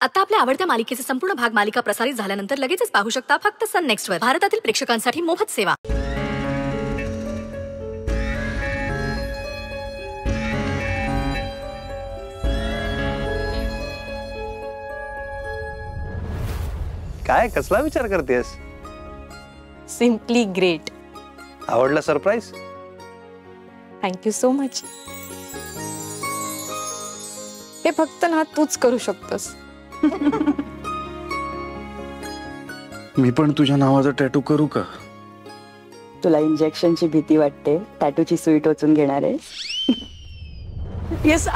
आता आपल्या आवडत्या मालिकेचे संपूर्ण भाग मालिका प्रसारित झाल्यानंतर लगेचच पाहू शकता फक्त सन नेक्स्ट वर. भारतातील प्रेक्षकांसाठी मोफत सेवा. काय कसला विचार करतेस? Simply great. आवडला सरप्राईज? Thank you so much. हे फक्त ना तूच करू शकतोस. मी पण तुझ्या नावाचा टॅटू करू का? तुला इंजेक्शनची भीती वाटते, टॅटूची सुई टोचून घेणार आहे. येस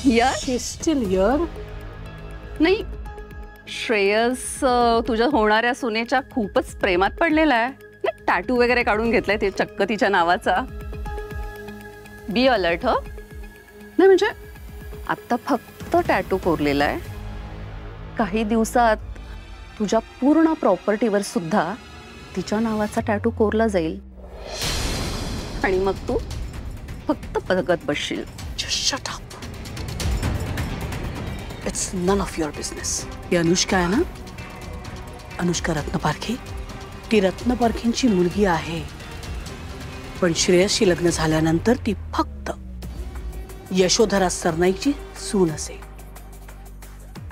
यार स्टील हिअर. नाही, श्रेयस तुझ्या होणाऱ्या सुनेच्या खूपच प्रेमात पडलेला आहे. टॅटू वगैरे काढून घेतलाय ते चक्क तिच्या नावाचा. Be alert. नाही म्हणजे आता फक्त टॅटू कोरलेला आहे. काही दिवसात तुझ्या पूर्ण प्रॉपर्टीवर सुद्धा तिच्या नावाचा टॅटू कोरला जाईल आणि मग तू फक्त बघत बसशील. Shut up. It's none of your business. ही अनुष्का आहे ना, अनुष्का रत्नपारखी. ती रत्नपारखींची मुलगी आहे, पण श्रेयसशी लग्न झाल्यानंतर ती फक्त यशोधरा सरनाईकची सून असेल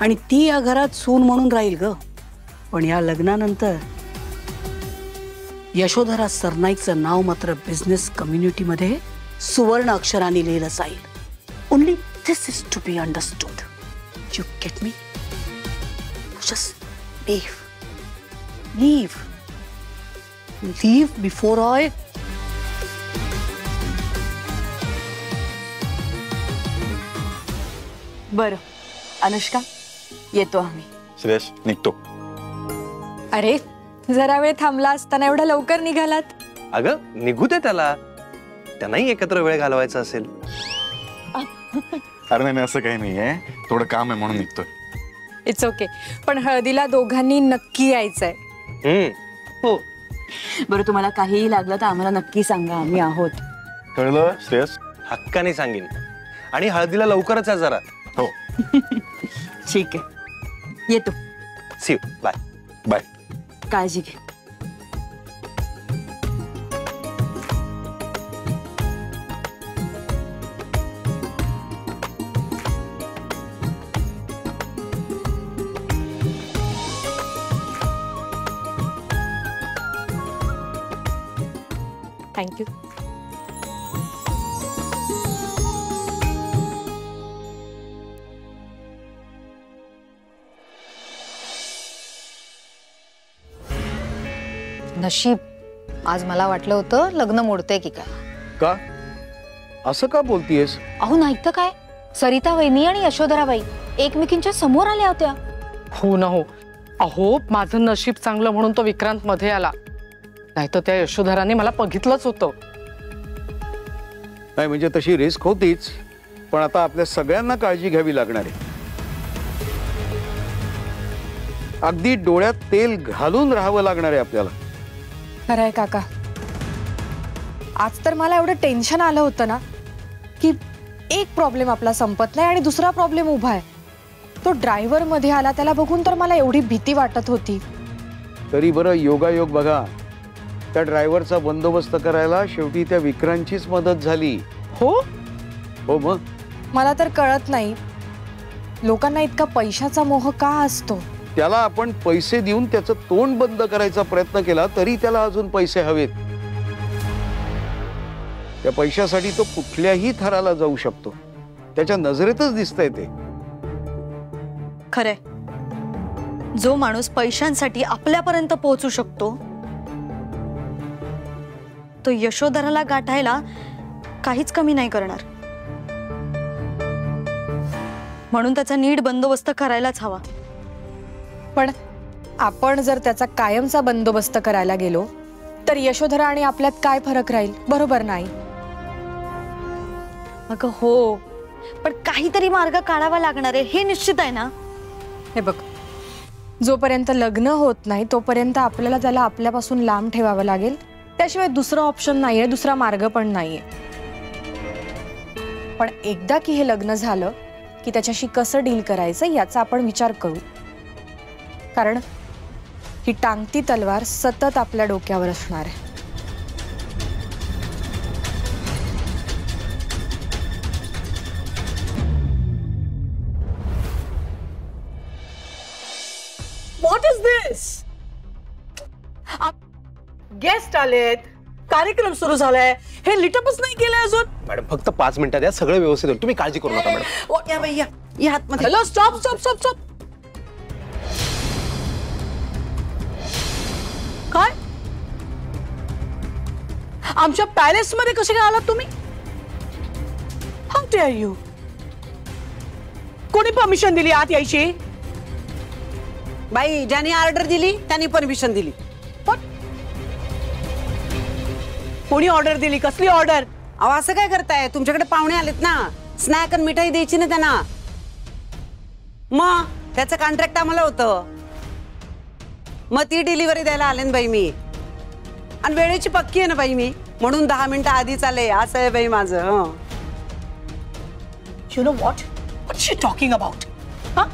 आणि ती या घरात सून म्हणून राहील ग. पण या लग्नानंतर यशोधरा सरनाईकचं नाव मात्र बिझनेस कम्युनिटीमध्ये सुवर्ण अक्षरांनी लिहिलं जाईल. Only this is to be understood. You get me? Just leave before I. बरं अनुष्का, येतो आम्ही. श्रेयस निघतो. अरे जरा वेळ थांबला असताना एवढा लवकर निघालात? अगं निघू दे त्याला, त्यांनाही एकत्र वेळ घालवायचा असेल. अरे नाही असं काही नाहीये, थोडं काम आहे म्हणून निघतोय. It's okay. पण हळदीला दोघांनी नक्की यायचंय. हो. बरं तुम्हाला काहीही लागलं तर आम्हाला नक्की सांगा, आम्ही आहोत. कळलं श्रेयस? हक्काने सांगेन. आणि हळदीला लवकरच आहे जरा. हो. ठीक आहे, येतो. See you. बाय. बाय. काळजी घे. थँक्यू. नशीब, आज मला वाटलं होतं लग्न मोडते की काय. का असं का बोलतीयस? अहो नाही तर काय, सरिता वहिनी आणि यशोधराबाई एकमेकींच्या समोर आल्या होत्या. हो ना हो. अहो माझं नशीब चांगलं म्हणून तो विक्रांत मध्ये आला, नाहीतर त्या यशोधराने मला बघितलंच होतं. नाही म्हणजे तशी रिस्क होतीच, पण आता आपल्या सगळ्यांना काळजी घ्यावी लागणार आहे. अगदी डोळ्यात तेल घालून राहावं लागणार आहे आपल्याला. खरंय काका, आज तर मला एवढं टेन्शन आलं होतं ना की एक प्रॉब्लेम आपला संपत नाही आणि दुसरा प्रॉब्लेम उभा आहे. तो ड्रायव्हर मध्ये आला, त्याला बघून तर मला एवढी भीती वाटत होती. तरी बरं योगायोग बघा, त्या ड्रायव्हरचा बंदोबस्त करायला शेवटी त्या विक्रांतचीच मदत झाली. हो हो मग. मला तर कळत नाही लोकांना इतका पैशाचा मोह का असतो. त्याला आपण पैसे देऊन त्याचं तोंड बंद करायचा प्रयत्न केला तरी त्याला अजून पैसे हवेत. त्या पैशासाठी तो कुठल्याही थराला जाऊ शकतो. त्याच्या नजरेतच दिसतंय ते. खरंय, जो माणूस पैशांसाठी आपल्यापर्यंत पोहोचू शकतो तो यशोधराला गाठायला काहीच कमी नाही करणार. म्हणून त्याचा नीट बंदोबस्त करायलाच हवा. पण आपण जर त्याचा कायमचा बंदोबस्त करायला गेलो तर यशोधरा आणि आपल्यात काय फरक राहील? बरोबर नाही. अगं हो, पण काहीतरी मार्ग काढावा लागणार आहे हे निश्चित आहे ना. हे बघ, जोपर्यंत लग्न होत नाही तोपर्यंत आपल्याला त्याला आपल्यापासून लांब ठेवावं लागेल. त्याशिवाय दुसरा ऑप्शन नाहीये, दुसरा मार्ग पण नाहीये. पण एकदा की हे लग्न झालं की त्याच्याशी कसं डील करायचं याचा आपण विचार करू, कारण ही टांगती तलवार सतत आपल्या डोक्यावर असणार आहे. What is this? गेस्ट आलेत, कार्यक्रम सुरू झालाय, हे लिटअपच नाही केलंय अजून. मॅडम फक्त 5 मिनिटात या सगळं व्यवस्थित होईल, तुम्ही काळजी करू नका मॅडम. या बाई या, या आतमध्ये. Hello, stop stop stop stop. काय आमच्या पॅलेस मध्ये कसे काय आलात तुम्ही? How dare you? कोणी परमिशन दिली आत यायची? बाई ज्याने ऑर्डर दिली त्यांनी परमिशन दिली. कोणी ऑर्डर दिली? कसली ऑर्डर? अहो असं काय करताय, तुमच्याकडे पाहुणे आलेत ना, स्नॅक आणि मिठाई द्यायची ना त्यांना. मग त्याचं कॉन्ट्रॅक्ट आम्हाला होतं, मग ती डिलिव्हरी द्यायला आले ना बाई मी. आणि वेळेची पक्की आहे ना बाई मी, म्हणून 10 मिनिटं आधीच आले. असं आहे बाई माझं. You know what what she talking about? हा,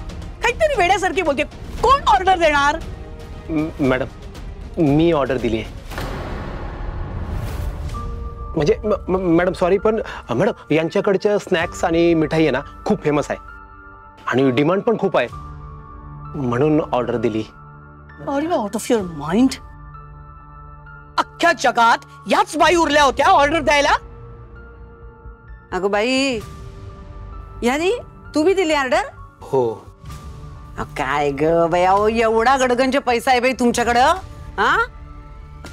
काहीतरी वेड्यासारखी बोलते. कोण ऑर्डर देणार? मॅडम मी ऑर्डर दिली आहे. म्हणजे मॅडम सॉरी, पण मॅडम यांच्याकडच्या स्नॅक्स आणि मिठाई आहे ना खूप फेमस आहे आणि डिमांड पण खूप आहे, म्हणून ऑर्डर दिली. Are you out of your mind? अख्ख्या जगात याच बाई उरल्या होत्या ऑर्डर द्यायला. अगं बाई, यानी तुम्ही दिली ऑर्डर? हो. काय ग बाई, अहो एवढा गडगंज पैसा आहे बाई तुमच्याकडं. हा,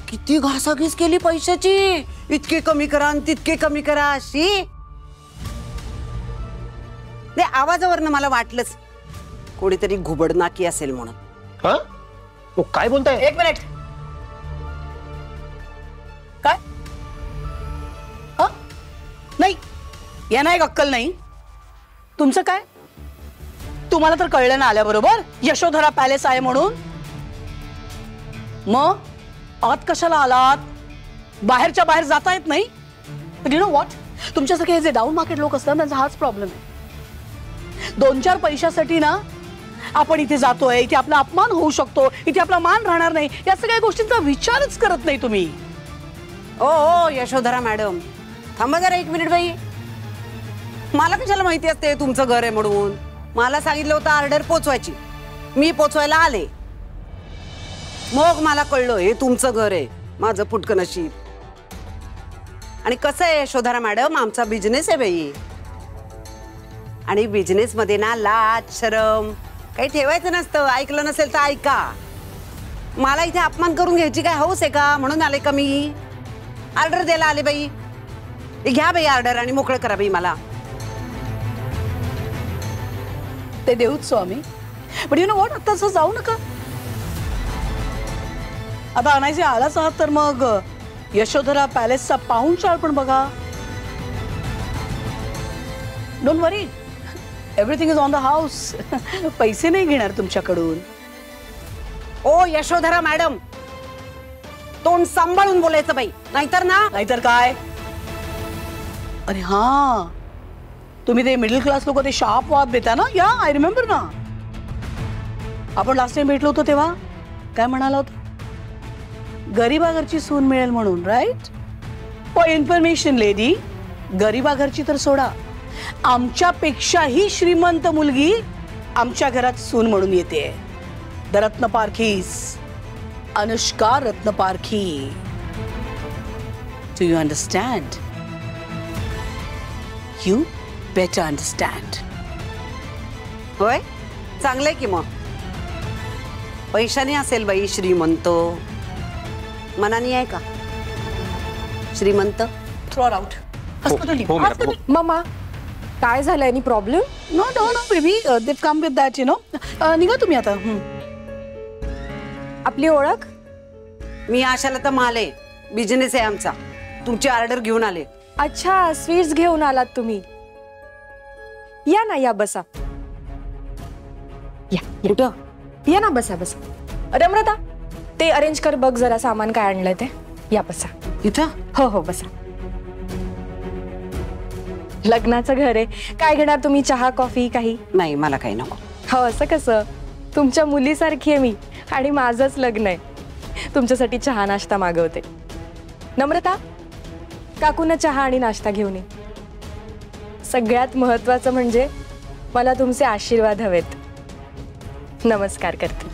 किती घासाघीस केली पैशाची. इतके कमी करा आणि तितके कमी करा अशी. ते आवाजावरनं मला वाटलंच कोणीतरी घुबडनाकी असेल म्हणून. हा, काय बोलताय? एक मिनिट. काय? नाही, यांना एक अक्कल नाही. तुमचं काय? तुम्हाला तर कळलं ना आल्याबरोबर यशोधरा पॅलेस आहे म्हणून. मग आत कशाला आलात? बाहेरच्या बाहेर जाता येत नाही? यू नो व्हॉट, तुमच्यासारखे हे जे डाऊन मार्केट लोक असतात त्यांचा हाच प्रॉब्लेम आहे. 2-4 पैशासाठी ना आपण इथे जातोय, इथे आपला अपमान होऊ शकतो, इथे आपला मान राहणार नाही, या सगळ्या गोष्टींचा विचारच करत नाही तुम्ही. ओ यशोधरा मॅडम, थांबा जरा 1 मिनिट बाई. मला कशाला माहिती असते तुमचं घर आहे म्हणून? मला सांगितलं होतं ऑर्डर पोचवायची, मी पोचवायला आले. मग मला कळलं हे तुमचं घर आहे. माझं फुटकं नशीब. आणि कसं आहे यशोधरा मॅडम, आमचा बिझनेस आहे बाई, आणि बिझनेस मध्ये ना लाज शरम काही ठेवायचं नसतं. ऐकलं नसेल तर ऐका. मला इथे अपमान करून घ्यायची काय हौस आहे का? म्हणून आले का मी? ऑर्डर द्यायला आले बाई. घ्या बाई ऑर्डर आणि मोकळं करा बाई मला. ते देऊच स्वामी, पण यू नो व्हॉट, आता असं जाऊ नका. आता आणायचे आलाच आहात तर मग यशोधरा पॅलेसचा पाहुणचार पण बघा. Don't worry, everything is on the house. पैसे नाही घेणार तुमच्याकडून. ओ यशोधरा मॅडम, तोंड सांभाळून बोलायचं बाई, नाहीतर ना. नाहीतर काय? अरे हा, तुम्ही ते मिडल क्लास लोक ते शार्प वाद देता ना. या, आय रिमेंबर ना, आपण लास्ट टाइम भेटलो होतो तेव्हा काय म्हणाला होता? गरीबा घरची सून मिळेल म्हणून, राईट? फॉर इन्फॉर्मेशन लेडी, गरीबा घरची तर सोडा, आमच्यापेक्षाही श्रीमंत मुलगी आमच्या घरात सून म्हणून येते. The Ratnaparkhis, Anushka Ratnaparkhi. Do you understand? You better understand. होय, चांगलंय की मग. पैशाने असेल बाई श्रीमंत, मनाने आहे का श्रीमंत? Throw out. मम्मा, काय झालं? Any problem? No no no baby, they come with that, you know. निघा तुम्ही आता. आपली ओळख? मी आशाला तर माले, बिझनेस आहे आमचा. तुमची ऑर्डर घेऊन आले. अच्छा, स्वीट्स घेऊन आलात तुम्ही. या ना, या बसा. या कुठं? या ना, बसा बसा. रमरता, ते अरेंज कर बघ जरा, सामान काय आणलंय ते. या बसा. इथं? हो हो, बसा. लग्नाचं घर आहे, काय घेणार तुम्ही? चहा कॉफी काही? नाही मला काही नको. हो असं कसं? तुमच्या मुलीसारखी आहे मी आणि माझंच लग्न आहे. तुमच्यासाठी चहा नाश्ता मागवते. नम्रता, काकूंना चहा आणि नाश्ता घेऊन ये. सगळ्यात महत्वाचं म्हणजे मला तुमचे आशीर्वाद हवेत. नमस्कार करते.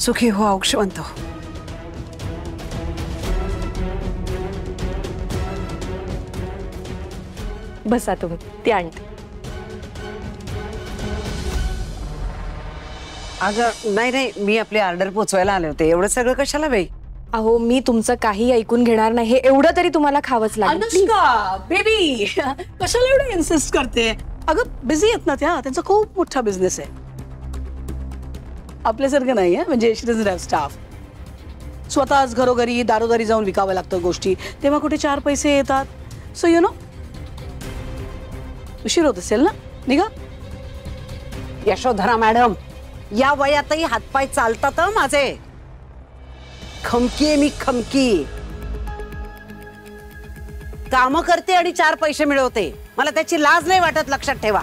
सुखी हो, औक्षवंत हो. बसा तुम्ही, ती आणते. अगं नाही नाही, मी आपली ऑर्डर पोचवायला आले होते. एवढं सगळं कशाला बाई? अहो मी तुमचं काही ऐकून घेणार नाही. हे एवढं तरी तुम्हाला खावंच लागेल. अनुष्का बेबी कशाला एवढं इन्सिस्ट करते? अगं बिझी आहेत ना त्या, त्यांचा खूप मोठा बिझनेस आहे. आपल्यासारखं नाही आहे, म्हणजे शी डझंट हॅव स्टाफ. स्वतःच घरोघरी दारोदारी जाऊन विकावं लागतं गोष्टी, तेव्हा कुठे 4 पैसे येतात. सो यु नो, उशीर होत असेल ना, निघा. यशोधरा मॅडम, या वयातही हातपाय चालतात माझे. खमकी आहे मी, खमकी. काम करते आणि 4 पैसे मिळवते. मला त्याची लाज नाही वाटत, लक्षात ठेवा.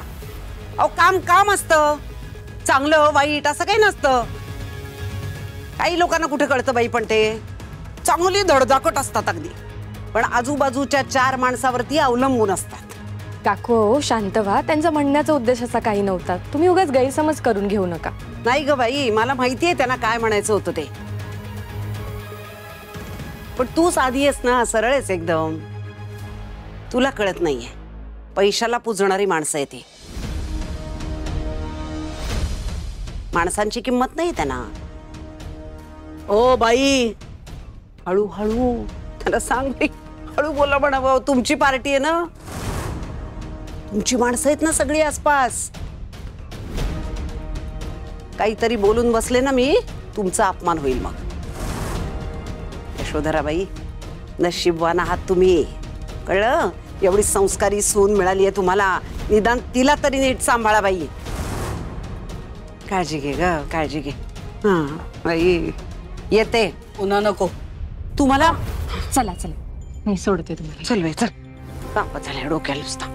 अहो काम काम असतं, चांगलं वाईट असं काही नसतं. काही लोकांना कुठे कळतं बाई, पण ते चांगली धडधाकट असतात अगदी, पण आजूबाजूच्या 4 माणसावरती अवलंबून असतात. काकू शांत व्हा. त्यांचा म्हणण्याचा उद्देश असा काही नव्हता. तुम्ही उगाच गैरसमज करून घेऊ नका. नाही ग बाई, मला माहितीये त्यांना काय म्हणायचं होतं ते. पण तू साधी आहेस ना, सरळ आहेस एकदम. तुला कळत नाहीये, पैशाला पुजणारी माणसं आहे ती. माणसांची किंमत नाही त्यांना. ओ बाई, हळूहळू त्याला सांग बाई, हळू बोला म्हणावं. तुमची पार्टी आहे ना, तुमची माणसं आहेत ना सगळी आसपास. काहीतरी बोलून बसले ना मी, तुमचा अपमान होईल मग. यशोधराबाई, नशीबवान आहात तुम्ही, कळलं? एवढी संस्कारी सून मिळाली आहे तुम्हाला. निदान तिला तरी नीट सांभाळा बाई. काळजी घे ग, काळजी घे. हा बाई, येते. पुन्हा नको. तुम्हाला चला चला, मी सोडते तुम्हाला. चल बाई चल. ताप झाल्या डोक्याला नुसता.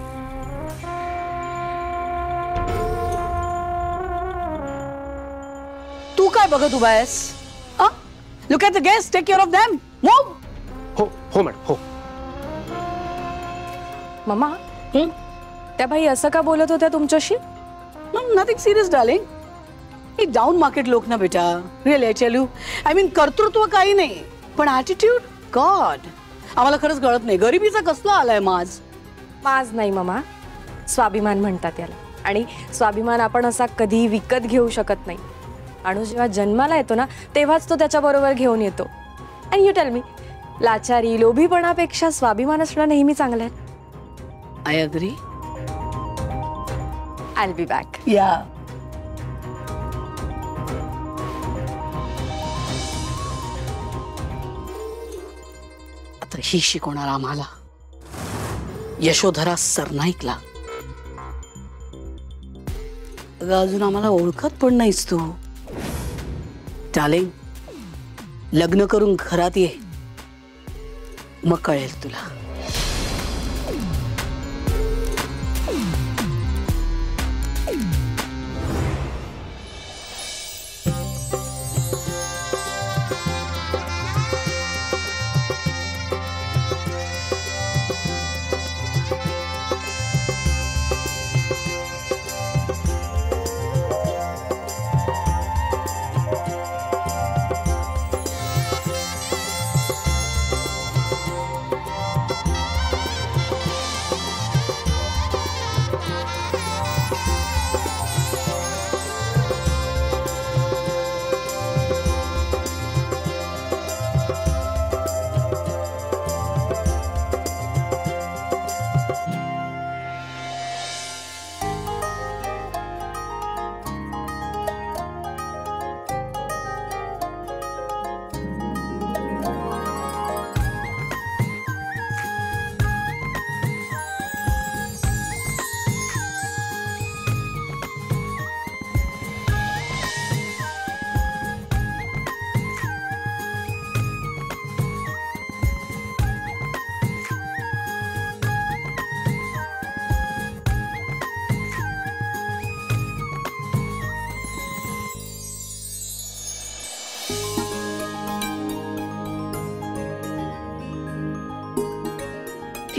तू काय बघत उभा आहेस? Look at the guest, take care of them. Move. हो हो मॅडम, हो. मम्मा, त्या बाई असं का बोलत होत्या तुमच्याशी? Nothing serious darling. ही डाऊन मार्केट लोक ना बेटा, really I tell you. I mean कर्तृत्व काही नाही, पण ॲटिट्यूड गॉड, आम्हाला खरंच कळत नाही. गरिबीचा कसला आलाय माज. माज नाही मम्मा, स्वाभिमान म्हणतात याला. आणि स्वाभिमान आपण असा कधी विकत घेऊ शकत नाही. माणूस जेव्हा जन्माला येतो ना, तेव्हाच तो त्याच्याबरोबर घेऊन येतो. आणि यू टेल मी, लाचारी लोभीपणापेक्षा स्वाभिमान असणं नेहमी चांगलं आहे. I agree. I will be back. या. आता ही शिकवणार आम्हाला यशोधरा सरनाईकला. अजून आम्हाला ओळखत पण नाहीस तू. डार्लिंग, लग्न करून घरात ये, मग कळेल तुला.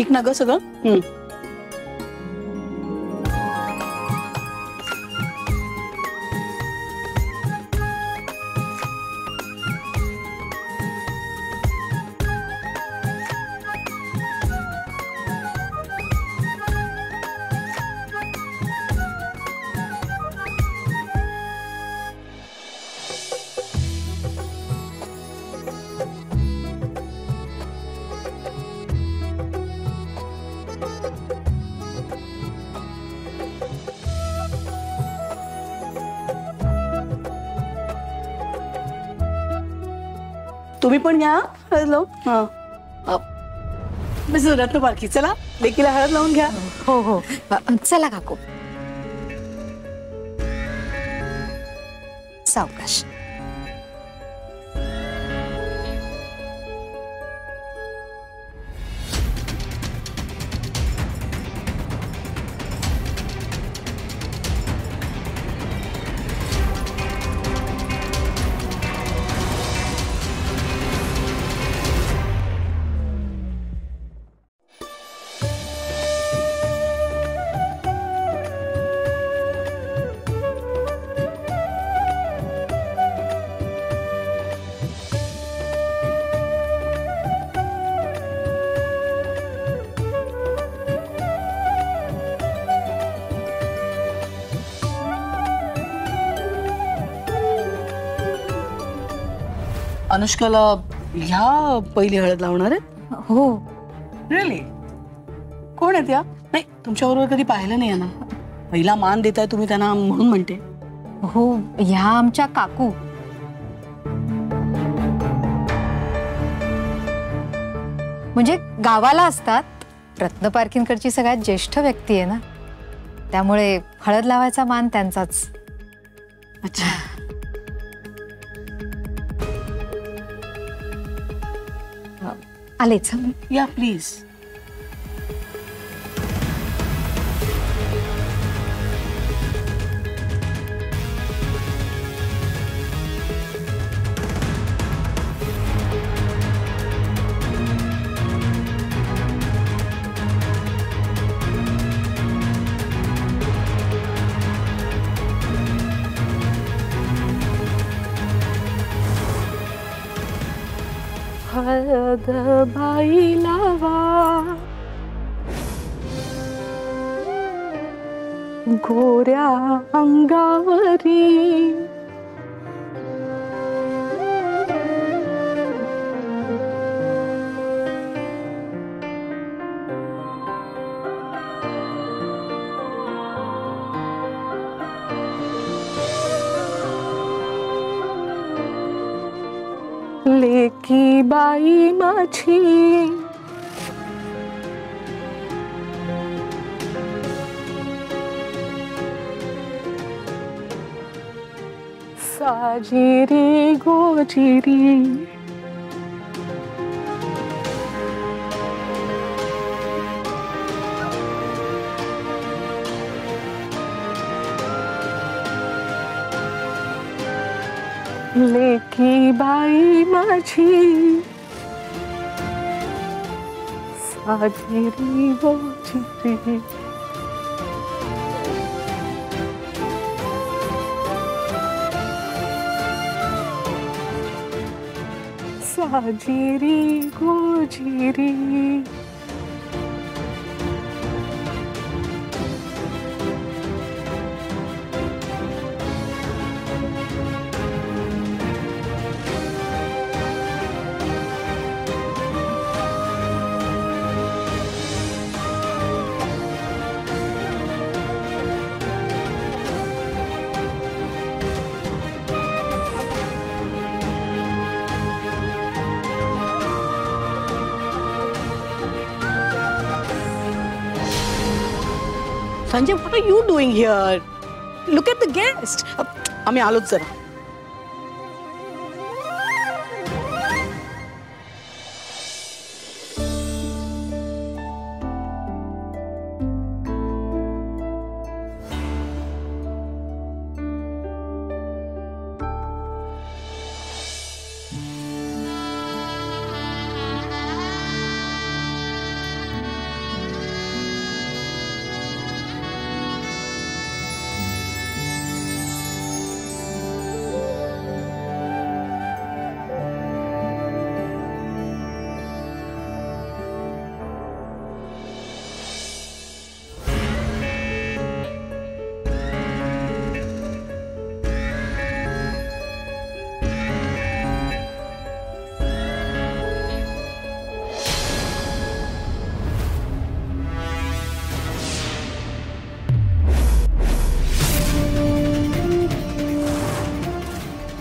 ठीक ना ग सगळं? तुम्ही पण घ्या हळद लावून. मिस्टर रत्न पारखी, चला लेकीला हळद लावून घ्या. हो हो चला काकू. सावकाश. अनुष्काला ह्या पहिली हळद लावणार आहे? हो. रिअली? कोण आहे त्या? नाही, तुमच्याबरोबर कधी पाहिलं नाही ना. पहिला मान देताय तुम्ही त्यांना म्हणून म्हणते. हो ह्या आमच्या काकू. म्हणजे गावाला असतात. रत्न पारखींकडची सगळ्यात ज्येष्ठ व्यक्ती आहे ना, त्यामुळे हळद लावायचा मान त्यांचाच. अच्छा. आलेच. या प्लीज. हळद बाई लावा गोऱ्या अंगावरी, लेकी बाई माझी साजिरी गोजिरी, लेकी बाई माझी साजिरी गोजिरी, साजिरी गोजिरी. Sanjay, what are you doing here? Look at the guest. आम्ही आलोच जरा.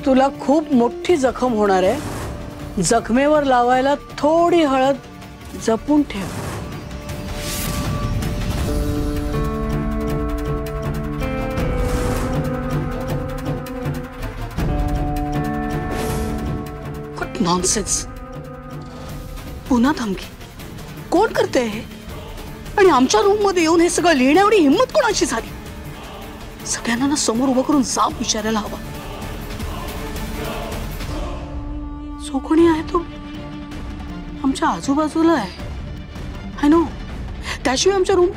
तुला खूप मोठी जखम होणार आहे. जखमेवर लावायला थोडी हळद जपून ठेव. What nonsense. पुन्हा धमकी. कोण करते हे? आणि आमच्या रूम मध्ये येऊन हे सगळं लिहिण्याएवढी हिंमत कोणाची झाली? सगळ्यांना ना समोर उभं करून जाब विचारायला हवा. जो कोणी आहे तो आमच्या आजूबाजूला आहे. I know. त्याशिवाय आमच्या रूम.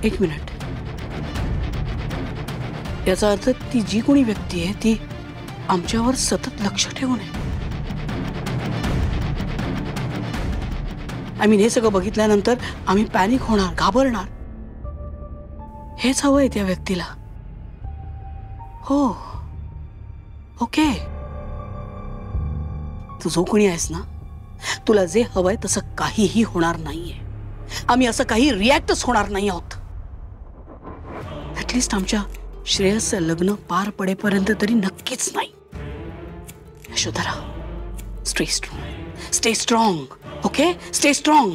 एक मिनिट. याचा अर्थ ती जी कोणी व्यक्ती आहे ती आमच्यावर सतत लक्ष ठेवून आहे. आय मीन हे सगळं बघितल्यानंतर आम्ही पॅनिक होणार, घाबरणार. हेच हवंय त्या व्यक्तीला. हो, ओके. तू जो कोणी आहेस ना, तुला जे हवंय तसं काहीही होणार नाहीये. आम्ही असं काही रिॲक्टच होणार नाही आहोत. ऍटलिस्ट आमच्या श्रेयसचं लग्न पार पडेपर्यंत तरी नक्कीच नाही. Yashodhara, stay strong. Stay strong. Okay, stay strong.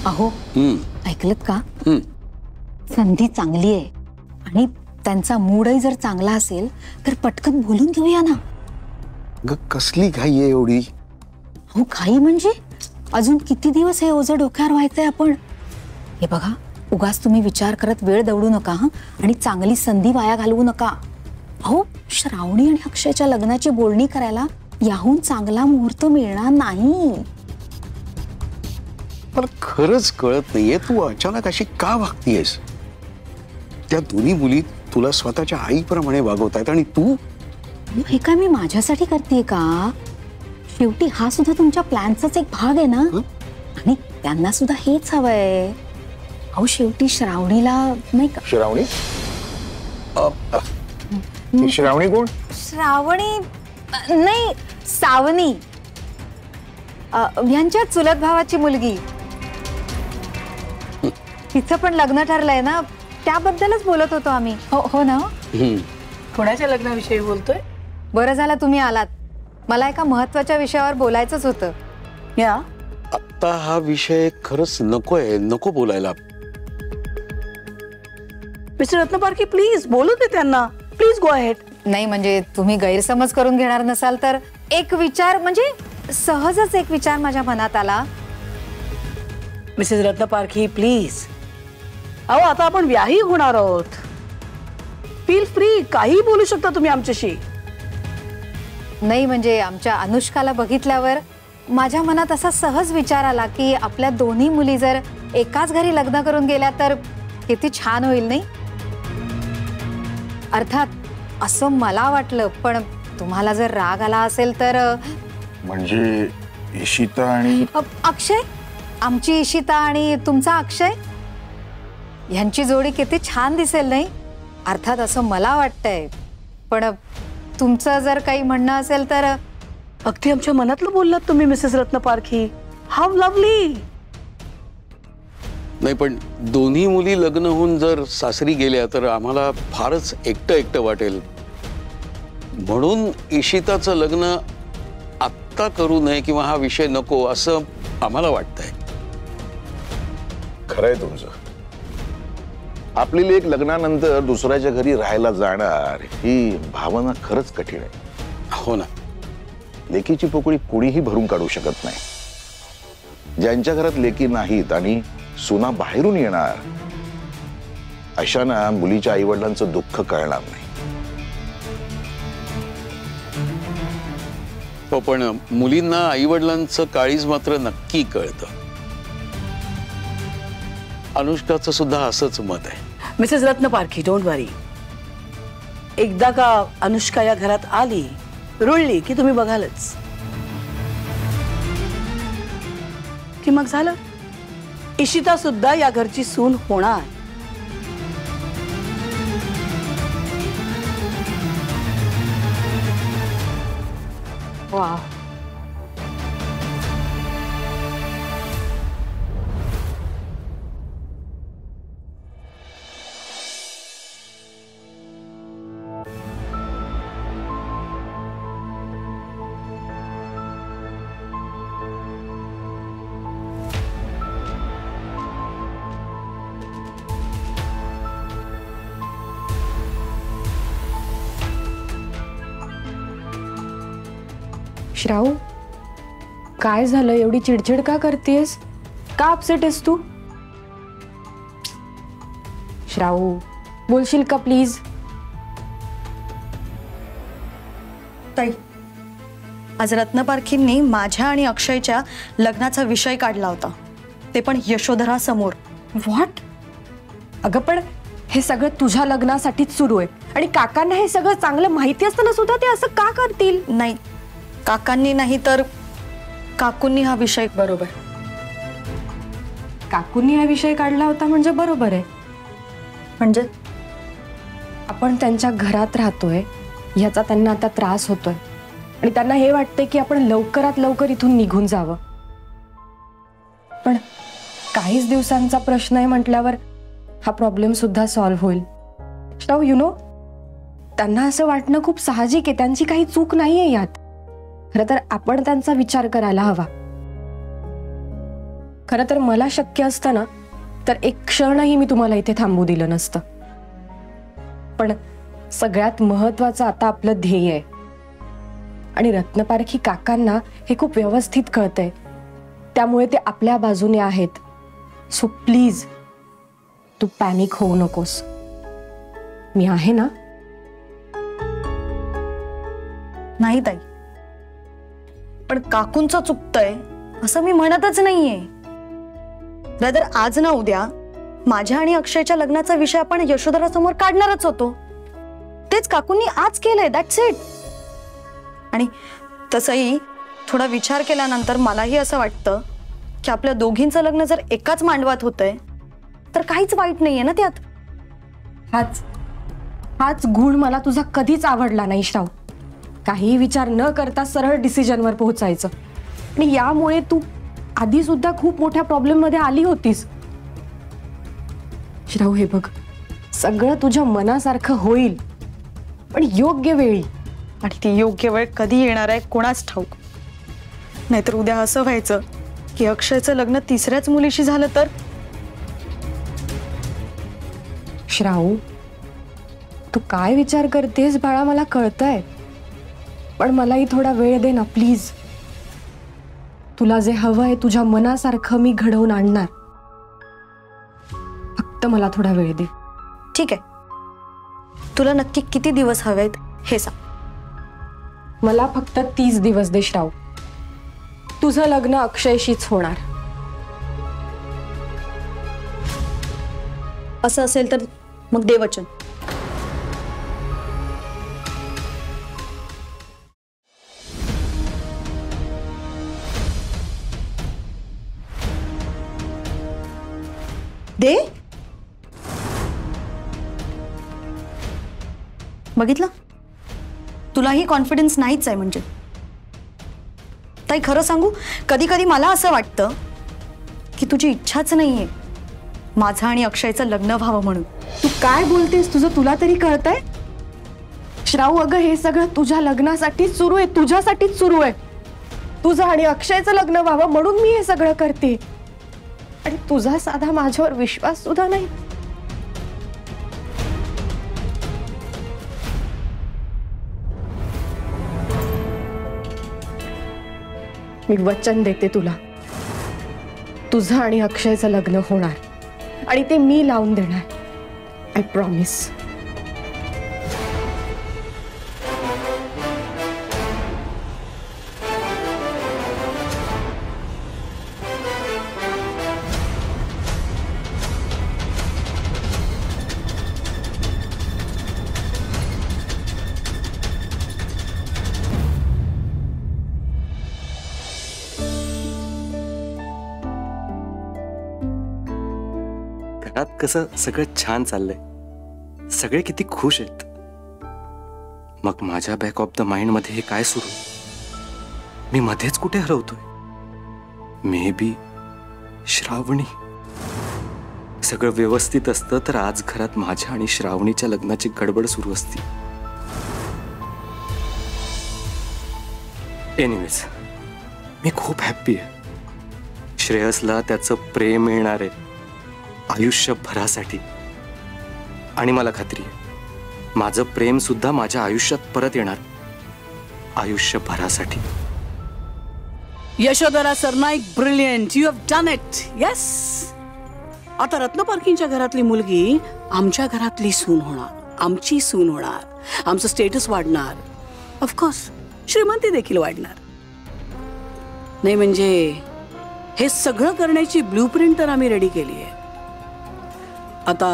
अहो, ऐकलत का? संधी चांगली आहे आणि त्यांचा मूडही जर चांगला असेल तर पटकन बोलून घेऊया ना. ग कसली घाई आहे एवढी? अहो, घाई म्हणजे अजून किती दिवस हे ओझं डोक्यावर व्हायचंय आपण? हे बघा, उगाच तुम्ही विचार करत वेळ दवडू नका हा, आणि चांगली संधी वाया घालवू नका. अहो, श्रावणी आणि अक्षयच्या लग्नाची बोलणी करायला याहून चांगला मुहूर्त मिळणार नाही. पण खरंच कळत नाहीये तू अचानक अशी का वागतीयस? त्या दोन्ही मुली तुला स्वतःच्या आईप्रमाणे वागवतायत आणि तू? हे काय मी माझ्यासाठी करते का? शेवटी हा सुद्धा तुमच्या प्लॅनचाच एक भाग आहे ना. आणि त्यांना सुद्धा हेच हवंय. अहो, शेवटी श्रावणीला नाही का? श्रावणी? श्रावणी कोण? श्रावणी नाही, सावनी. यांच्या चुलत भावाची मुलगी. तिचं पण लग्न ठरलंय ना, त्याबद्दलच बोलत होतो आम्ही. हो ना. कोणाच्या लग्नाविषयी बोलतोय? बरं झालं तुम्ही आलात. मला एका महत्वाच्या विषयावर बोलायचंच होतं. या आता हा विषय खरंच नकोय, नको बोलायला. मिस्टर रत्नपारखी, प्लीज बोलू दे त्यांना. Please go ahead. नाही म्हणजे तुम्ही गैरसमज करून घेणार नसाल तर एक विचार, म्हणजे सहजच एक विचार माझ्या मनात आला. Mrs Ratnaparkhi, please. अहो, आता आपण व्याही होणार आहोत. फील फ्री, काही बोलू शकता तुम्ही आमच्याशी. नाही म्हणजे आमच्या अनुष्काला बघितल्यावर माझ्या मनात असा सहज विचार आला की आपल्या दोन्ही मुली जर एकाच घरी लग्न करून गेल्या तर किती छान होईल नाही. अर्थात असं मला वाटलं, पण तुम्हाला जर राग आला असेल तर. म्हणजे इशिता आणि अक्षय, आमची इशिता आणि तुमचा अक्षय, यांची जोडी किती छान दिसेल नाही. अर्थात असं मला वाटतंय, पण तुमचं जर काही म्हणणं असेल तर. अगदी आमच्या मनातलं बोललात तुम्ही मिसेस रत्नपारखी. How lovely. नाही पण दोन्ही मुली लग्न होऊन जर सासरी गेल्या तर आम्हाला फारच एकटं एकटं वाटेल. म्हणून इशिताचं लग्न आत्ता करू नये किंवा हा विषय नको असं आम्हाला वाटतंय. खरंय तुमचं. आपली लेक लग्नानंतर दुसऱ्याच्या घरी राहायला जाणार ही भावना खरंच कठीण आहे. हो ना. लेकीची पोकळी कोणीही भरून काढू शकत नाही. ज्यांच्या घरात लेकी नाहीत आणि सुना बाहेरून येणार अशांना मुलीच्या आईवडिलांचं दुःख कळणार नाही. पण मुलींना आईवडिलांचं काळीज मात्र नक्की कळतं. अनुष्काचं सुद्धा असंच मत आहे. मिसेस रत्नपारखी, डोंट वरी. एकदा का अनुष्का या घरात आली, रुळली की तुम्ही बघालच की मग झालं. इशिता सुद्धा या घरची सून होणार. वा, श्राऊ, काय झालं? एवढी चिडचिड का करतेस? का अपसेट आहेस तू? श्राऊ, बोलशील का प्लीज? ताई, आज रत्नपारखींनी माझ्या आणि अक्षयच्या लग्नाचा विषय काढला होता, ते पण यशोधरा समोर. व्हॉट? अगं पण हे सगळं तुझ्या लग्नासाठीच सुरू आहे आणि काकांना हे सगळं चांगलं माहिती असताना सुद्धा ते असं का करतील? नाही, काकांनी नाही तर काकूंनी हा विषय. बरोबर, काकूंनी हा विषय काढला होता म्हणजे बरोबर आहे. म्हणजे आपण त्यांच्या घरात राहतोय याचा त्यांना आता त्रास होतोय आणि त्यांना हे वाटतंय की आपण लवकरात लवकर इथून निघून जावं. पण काहीच दिवसांचा प्रश्न आहे म्हटल्यावर हा प्रॉब्लेम सुद्धा सॉल्व्ह होईल. श्राव, यु नो, त्यांना असं वाटणं खूप साहजिक आहे. त्यांची काही चूक नाहीये यात. खरं तर आपण त्यांचा विचार करायला हवा. खरं तर मला शक्य असतं ना तर एक क्षणही मी तुम्हाला इथे थांबू दिलं नसतं. पण सगळ्यात महत्वाचं आता आपलं ध्येय आहे आणि रत्नपारखी काकांना हे खूप व्यवस्थित कळतंय, त्यामुळे ते आपल्या बाजूने आहेत. सो प्लीज तू पॅनिक होऊ नकोस. मी आहे ना? नाही ताई, पण काकूंचं चुकतंय असं मी म्हणतच नाहीये. रादर आज ना उद्या माझ्या आणि अक्षयच्या लग्नाचा विषय आपण यशोधरा समोर काढणारच होतो. तेच काकूंनी आज केलंय, दॅट्स इट. आणि तसंही थोडा विचार केल्यानंतर मलाही असं वाटतं की आपल्या दोघींचं लग्न जर एकाच मांडवात होतंय तर काहीच वाईट नाहीये ना त्यात. हाच गुण मला तुझा कधीच आवडला नाही श्राव. काही विचार न करता सरळ डिसिजनवर पोहोचायचं. आणि यामुळे तू आधी सुद्धा खूप मोठ्या प्रॉब्लेम मध्ये आली होतीस. श्राव, हे बघ, सगळं तुझ्या मनासारखं होईल, पण योग्य वेळी. आणि ती योग्य वेळ कधी येणार आहे कोणाच ठाऊक. नाहीतर उद्या असं व्हायचं की अक्षयचं लग्न तिसऱ्याच मुलीशी झालं तर. श्राऊ, तू काय विचार करतेस बाळा मला कळतंय, पण मलाही थोडा वेळ दे ना प्लीज. तुला जे हवंय तुझ्या मनासारखं मी घडवून आणणार. फक्त मला थोडा वेळ दे. ठीक आहे, तुला नक्की किती दिवस हवेत हे सांग. मला फक्त 30 दिवस दे श्राव. तुझं लग्न अक्षयशीच होणार. असं असेल तर मग दे वचन. दे. बघितलं, तुलाही कॉन्फिडन्स नाहीच आहे. म्हणजे ताई, खरं सांगू, कधी कधी मला असं वाटतं की तुझी इच्छाच नाहीये माझं आणि अक्षयचं लग्न व्हावं म्हणून. तू काय बोलतेस? तुझं तुला तरी कळतंय? श्राऊ, अगं हे सगळं तुझ्या लग्नासाठीच सुरू आहे, तुझ्यासाठीच सुरू आहे. तुझं आणि अक्षयचं लग्न व्हावं म्हणून मी हे सगळं करते. आणि तुझा साधा माझ्यावर विश्वास सुद्धा नाही. मी वचन देते तुला, तुझं आणि अक्षयचं लग्न होणार आणि ते मी लावून देणार. I promise. घरात कसं सगळं छान चाललंय, सगळे किती खुश आहेत. मग माझ्या बॅक ऑफ द माइंड मध्ये हे काय सुरू, मी मध्येच कुठे हरवतोय? मे बी श्रावणी. सगळं व्यवस्थित असतं तर आज घरात माझ्या आणि श्रावणीच्या लग्नाची गडबड सुरू असती. एनिवेज, मी खूप हॅप्पी आहे. श्रेयसला त्याचं प्रेम मिळणार आहे आयुष्यभरासाठी, आणि मला खात्री आहे माझं प्रेम सुद्धा माझ्या आयुष्यात परत येणार आयुष्यभरासाठी. Yashodhara Sarnaik, brilliant, you have done it. Yes, आता रत्न पारखींच्या घरातली मुलगी आमच्या घरातली सून होणार, आमची सून होणार, आमचं स्टेटस वाढणार, ऑफकोर्स श्रीमंती देखील वाढणार. नाही म्हणजे हे सगळं करण्याची ब्लूप्रिंट तर आम्ही रेडी केली आहे. आता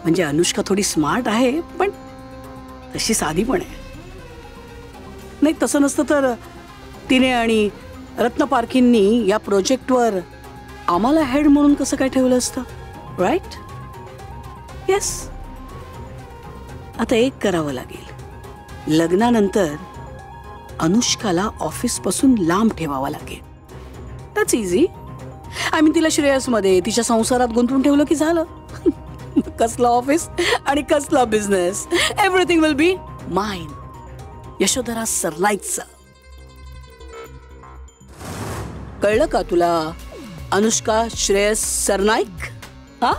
म्हणजे अनुष्का थोडी स्मार्ट आहे, पण तशी साधी पण आहे. नाही तसं नसतं तर तिने आणि रत्न पारखींनी या प्रोजेक्टवर आम्हाला हेड म्हणून कसं काय ठेवलं असतं, राईट? येस. आता एक करावं लागेल, लग्नानंतर अनुष्काला ऑफिस पासून लांब ठेवावं लागेल. That's easy. आय मीन तिला श्रेयसमध्ये तिच्या संसारात गुंतवून ठेवलं की झालं. कसला ऑफिस आणि कसला business, everything will be mine. Yashodhara सरनाईकचं. कळलं का तुला अनुष्का श्रेयस सरनाईक? हा,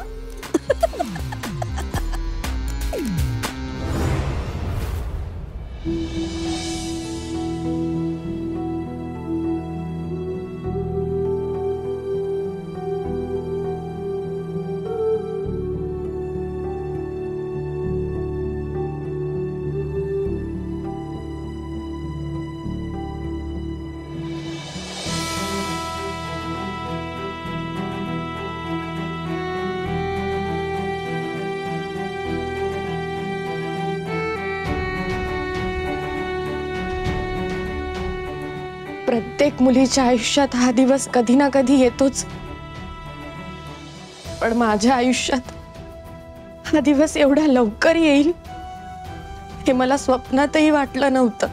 प्रत्येक मुलीच्या आयुष्यात हा दिवस कधी ना कधी येतोच, पण माझ्या आयुष्यात हा दिवस एवढ्या लवकर येईल हे मला स्वप्नातही वाटलं नव्हतं.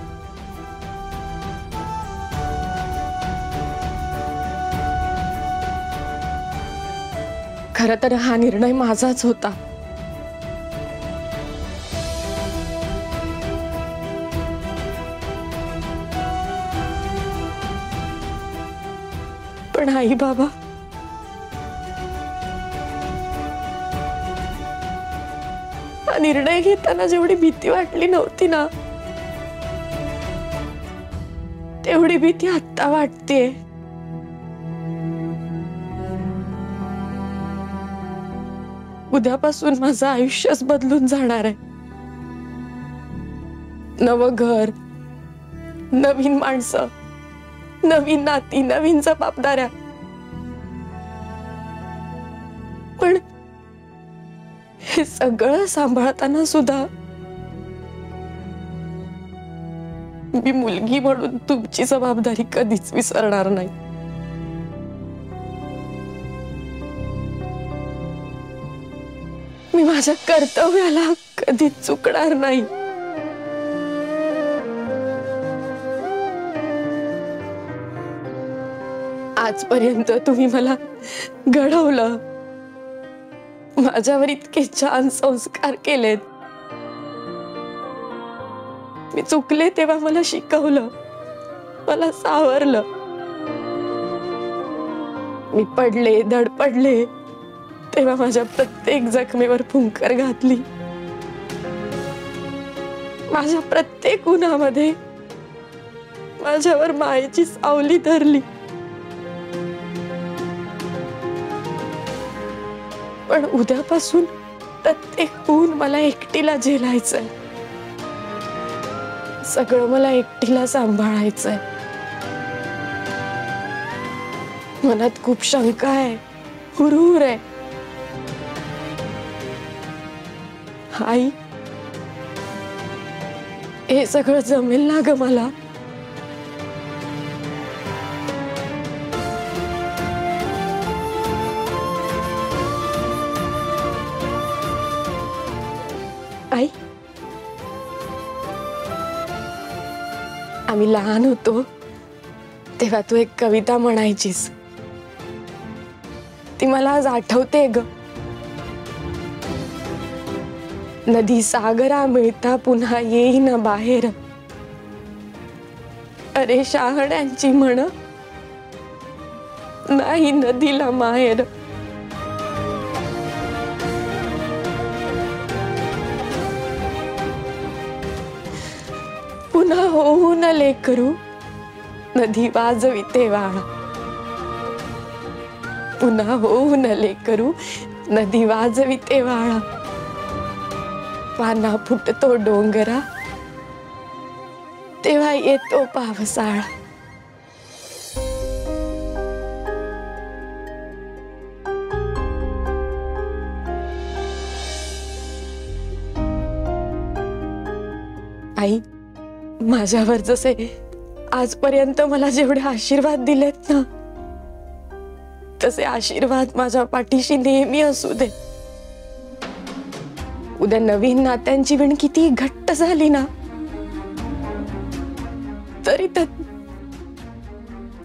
खरं तर हा निर्णय माझाच होता. पण आई बाबा, हा निर्णय घेताना जेवढी भीती वाटली नव्हती ना, तेवढी भीती आत्ता वाटतेय. उद्यापासून माझं आयुष्यच बदलून जाणार आहे. नवं घर, नवीन माणसं, नवीन नाती, नवीन जबाबदाऱ्या. पण हे सगळं सांभाळताना सुद्धा मी मुलगी म्हणून तुमची जबाबदारी कधीच विसरणार नाही. मी माझ्या कर्तव्याला कधीच चुकणार नाही. आजपर्यंत तुम्ही मला घडवलं, माझ्यावर इतके छान संस्कार केलेत. मी चुकले तेव्हा मला शिकवलं, मला सावरलं. मी पडले, धडपडले तेव्हा माझ्या प्रत्येक जखमेवर फुंकर घातली. माझ्या प्रत्येक गुन्हामध्ये माझ्यावर मायेची सावली धरली. पण उद्यापासून प्रत्येक ऊन मला एकटीला झेलायचंय, सगळं मला एकटीला सांभाळायचंय. मनात खूप शंका आहे, हुरहुर आहे. आई, हे सगळं जमेल ना ग मला? आम्ही लहान होतो तेव्हा तू एक कविता म्हणायचीस, ती मला आज आठवते ग. नदी सागरा मिळता पुन्हा येईना बाहेर, अरे शहाण्यांची म्हण नाही नदीला माहेर. पुन्हा होऊ न लेकरू नदी वाजविते वाळा, पुन्हा होऊ न लेकरू नदी वाजविते वाळा. पाना फुटतो डोंगरा तेव्हा येतो पावसाळा. आई, माझ्यावर जसे आजपर्यंत मला जेवढे आशीर्वाद दिलेत ना, तसे आशीर्वाद माझ्या पाठीशी नेहमी असू दे. उद्या नवीन नात्यांची विण किती घट्ट झाली ना, तरी त्यात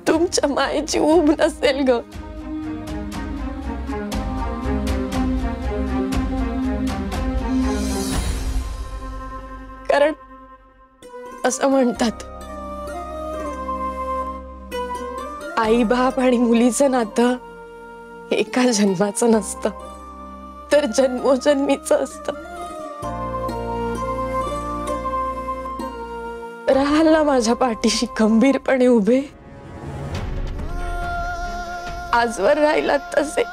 तुमच्या मायेची ऊब नसेल ग. कारण असं म्हणतात, आई बाप आणि मुलीचं नातं एका जन्माचं नसतं, तर जन्मोजन्मीचं असतं. राहाल ना माझ्या पाठीशी खंबीरपणे उभे, आजवर राहिला तसे.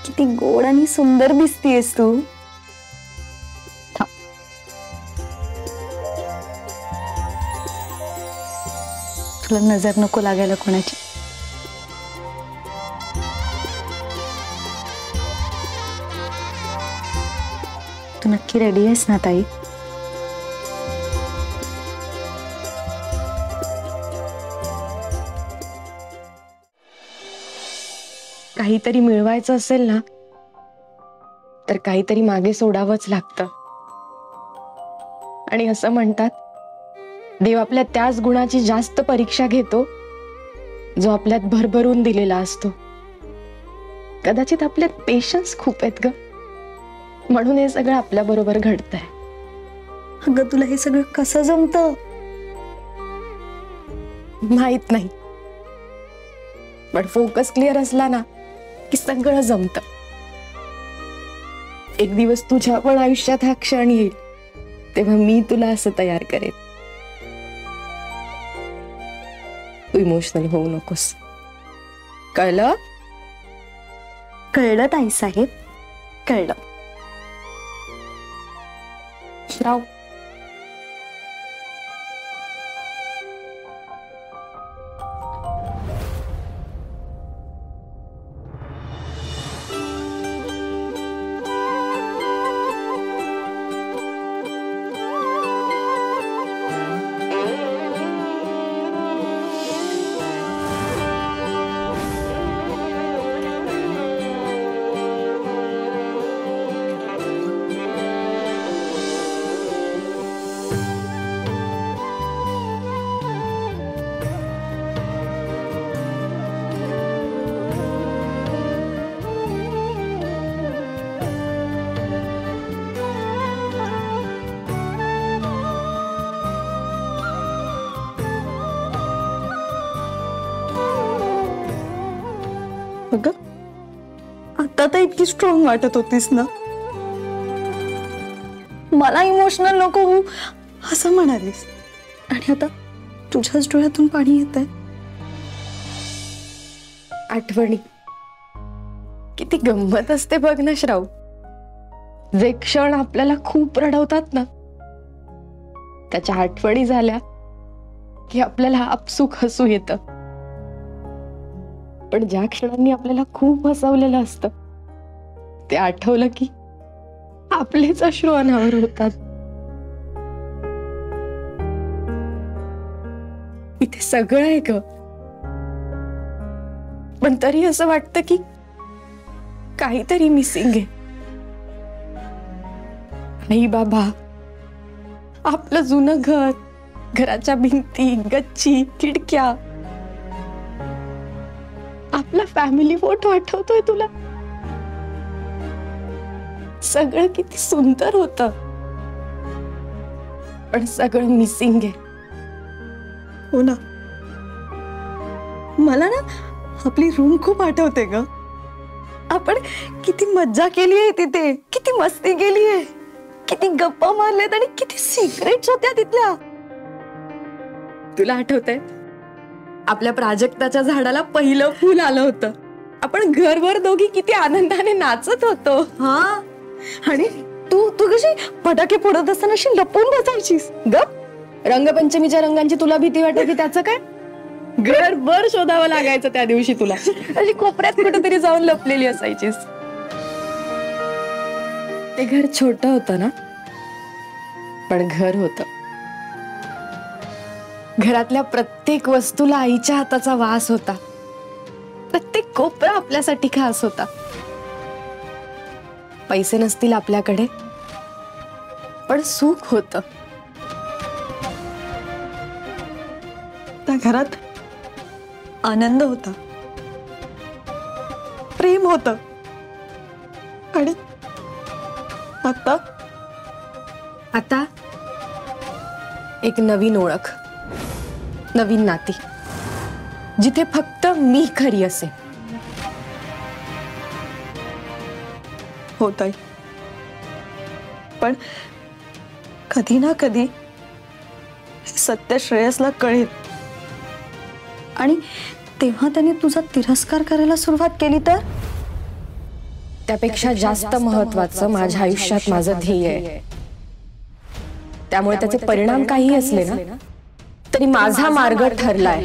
किती गोड आणि सुंदर दिसतीयस तू. तुला नजर नको लागायला कोणाची. तू नक्की रेडी आहेस ना ताई? काहीतरी मिळवायचं असेल ना, तर काहीतरी मागे सोडावंच लागतं. आणि असं म्हणतात, देव आपल्या त्याच गुणाची जास्त परीक्षा घेतो जो आपल्यात भरभरून दिलेला असतो. कदाचित आपल्यात पेशन्स खूप आहेत ग, म्हणून हे सगळं आपल्या बरोबर घडतंय. अगं, तुला हे सगळं कसं जमतं माहित नाही, पण फोकस क्लिअर असला ना की सगळं जमतं. एक दिवस तुझ्या पण आयुष्यात हा क्षण येईल, तेव्हा मी तुला असं तयार करेन. तू इमोशनल होऊ नकोस, कळलं? कळलं ताई साहेब, कळलं. राव, अगं, आता तर इतकी स्ट्रॉंग वाटत होतीस ना, मला इमोशनल नको होऊ असं म्हणालीस, आणि आता तुझ्याच डोळ्यातून पाणी येत आहे. आठवणी किती गंमत असते बघ ना श्राव. जे क्षण आपल्याला खूप रडवतात ना, त्याच्या आठवणी झाल्या की आपल्याला आपसूक हसू येतं. पण ज्या क्षणांनी आपल्याला खूप हसवलेलं असतं ते आठवलं की आपलेच अश्रू अनावर होतात. इथे सगळं आहे ग, पण तरी असं वाटतं की काहीतरी मिसिंग आहे. आई बाबा, आपलं जुनं घर, घराच्या भिंती, गच्ची, खिडक्या, आपला फॅमिली फोटो आठवतोय तुला? सगळं किती सुंदर होतं, पण सगळं मिसिंग आहे. हो ना, मला ना आपली रूम खूप आठवते ग. आपण किती मज्जा केली आहे तिथे, किती मस्ती केली आहे, किती गप्पा मारल्यात आणि किती सिक्रेट्स होत्या तिथल्या. तुला आठवतंय आपल्या प्राजक्ताच्या झाडाला पहिलं फूल आलं होतं? आपण घरभर दोघी किती आनंदाने नाचत होतो. हा, आणि तू तू कशी फटाके फोडत असताना अशी लपून बसायचीस. गप, रंगपंचमीच्या रंगांची तुला भीती वाटायची त्याचं काय? घरभर शोधावं लागायचं त्या दिवशी तुला. अशी कोपऱ्यात कुठेतरी जाऊन लपलेली असायचीस. ते घर छोटं होतं ना, पण घर होतं. घरातल्या प्रत्येक वस्तूला आईच्या हाताचा वास होता. प्रत्येक कोपरा आपल्यासाठी खास होता. पैसे नसतील आपल्याकडे, पण सुख होतं. त्या घरात आनंद होता, प्रेम होतं. आणि आता एक नवीन ओळख, नवीन नाती, जिथे फक्त मी खरी असे. होत आहे, पण कधी ना कधी सत्य श्रेयसला कळेल, आणि तेव्हा त्याने तुझा तिरस्कार करायला सुरुवात केली तर? त्यापेक्षा जास्त महत्वाचं माझ्या आयुष्यात माझं ध्येय आहे. त्यामुळे त्याचे परिणाम काही असले ना तरी माझा मार्ग ठरलाय.